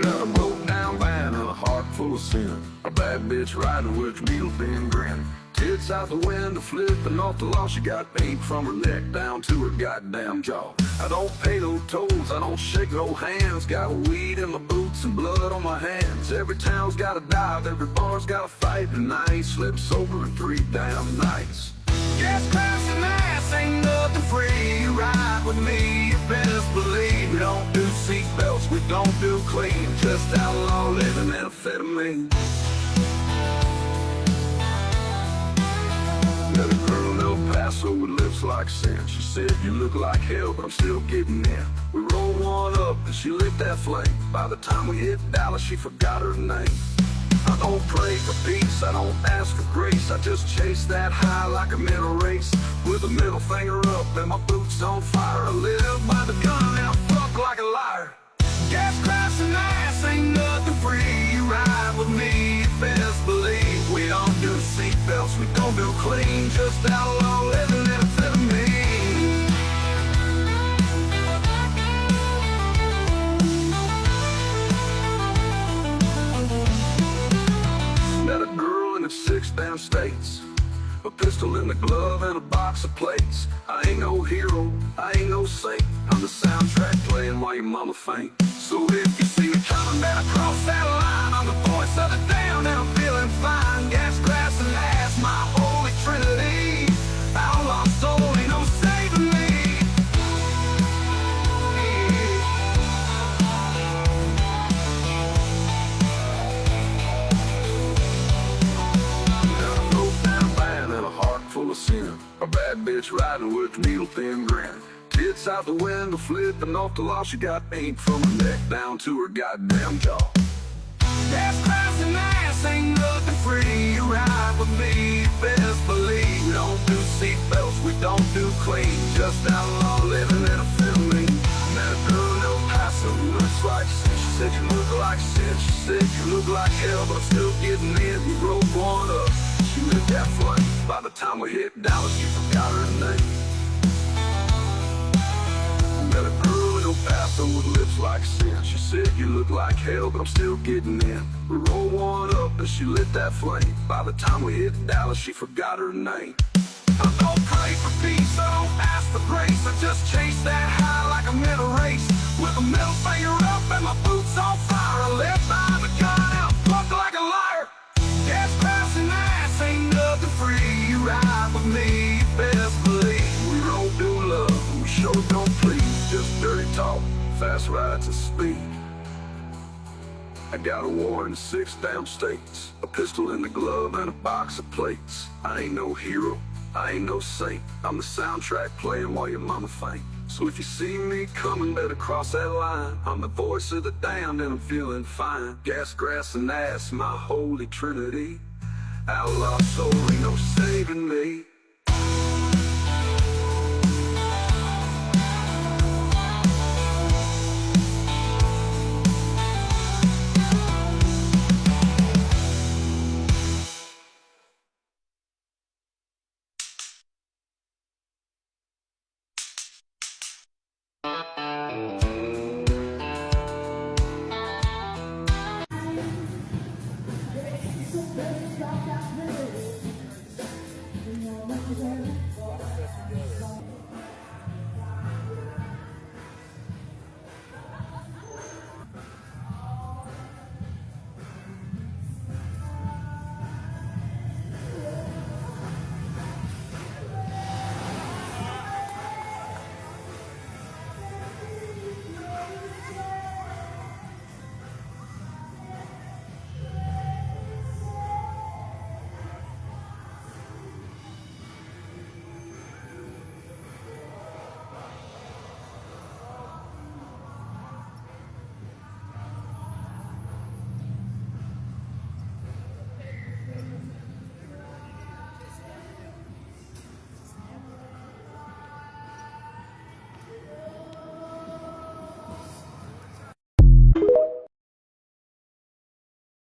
Got a broke down van and a heart full of sin. A bad bitch riding with a needle thin grin. Tits out the window, flipping off the law. She got paint from her neck down to her goddamn jaw. I don't pay no tolls, I don't shake no hands. Got weed in my boots and blood on my hands. Every town's got a dive, every bar's got a fight. And I ain't slept sober in 3 damn nights. Gas price and ass ain't nothing free. You ride with me, you best believe. We don't do seat belts, we don't do clean. Just outlaw living amphetamine. Met a girl in El Paso with lips like sin. She said, you look like hell, but I'm still getting in. We rolled one up and she lit that flame. By the time we hit Dallas, she forgot her name. I don't pray for peace, I don't ask for grace. I just chase that high like I'm in a race. With a middle finger up and my boots on fire. I live by the gun and I fuck like a liar. Gas price and ass ain't nothing free. You ride with me, you best believe. We don't do seatbelts, we don't do clean. Just outlaw living amphetamine. Met a girl in 6 damn states. A pistol in the glove and a box of plates. I ain't no hero, I ain't no saint. I'm the soundtrack playing while your mama faint. So if you see me coming, better cross that line. I'm the voice of the damned and I'm feeling fine. Gas, grass, and ass, my holy trinity. Outlaw soul, ain't no saving me. Full of sin. A bad bitch riding with a needle thin grin. Tits out the window, flipping off the law. She got paint from her neck down to her goddamn jaw. Gas, price, and ass ain't nothing free. You ride with me, you best believe. We don't do seatbelts, we don't do clean. Just outlaw living in a amphetamine. Met a girl in El Paso who looks like sin. She said you look like sin. She said you look like hell, but I'm still getting in. We rolled one up, she lit that flame. By the time we hit Dallas, she forgot her name. Met a girl in El Paso with lips like sin. She said, you look like hell, but I'm still getting in. We rolled one up and she lit that flame. By the time we hit Dallas, she forgot her name. I don't pray for peace, I don't ask for grace. I just chase that high like I'm in a race. With a middle finger up and my boots on fire. I live by the gun and I fuck like a liar. Gas, price, and ass ain't nothing free. You ride with me, you best believe. We don't do love, we sure don't please. Just dirty talk, fast rides and speed. I got a war in 6 damn states. A pistol in the glove and a box of plates. I ain't no hero, I ain't no saint. I'm the soundtrack playing while your mama faint. So if you see me coming, better cross that line. I'm the voice of the damned and I'm feeling fine. Gas, grass, and ass, my holy trinity. Outlaw soul, ain't no saving me.